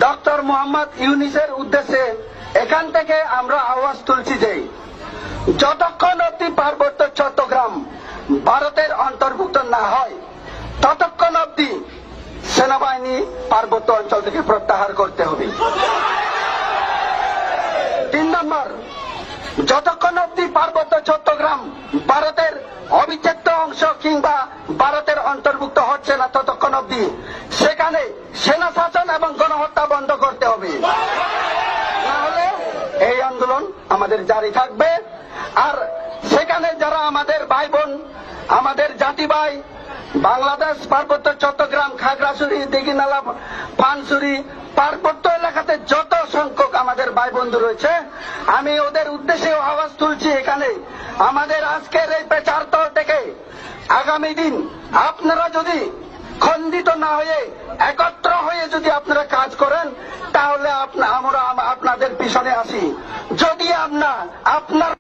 Doctor Mohammad ইউনূসের উদ্দেশ্যে এখান থেকে আমরা আওয়াজ তুলছি যে যতক্ষণ অব্দি পার্বত্য চট্টগ্রাম ভারতের অন্তর্ভুক্ত না হয় ততক্ষণ অব্দি সেনাবাহিনী পার্বত্য অঞ্চল থেকে প্রত্যাহার করতে হবে। 3 নম্বর, যতক্ষণ অব্দি পার্বত্য চট্টগ্রাম ভারতের অবিচ্ছেদ্য অংশ কিংবা ভারতের অন্তর্ভুক্ত হচ্ছে না ততক্ষণ অব্দি সেখানে সেনা শাসন এবং গণহত্যা বন্ধ করতে হবে, না হলে এই আন্দোলন আমাদের জারি থাকবে। আর সেখানে যারা আমাদের ভাই বোন, আমাদের জাতি ভাই, বাংলাদেশ পার্বত্য চট্টগ্রাম, খাগড়াছড়ি, দীঘিনালা, পানছড়ি পার্বত্য এলাকাতে যত সংখ্যক আমাদের ভাই বন্ধু রয়েছে, আমি ওদের উদ্দেশ্যে আওয়াজ তুলছি এখানে আমাদের আজকের এই পেচারতল থেকে আগামী দিন আপনারা যদি খণ্ডিত না হয়ে একত্র হয়ে যদি আপনারা কাজ করেন তাহলে আমরা আপনাদের পিছনে আসি। যদি আপনার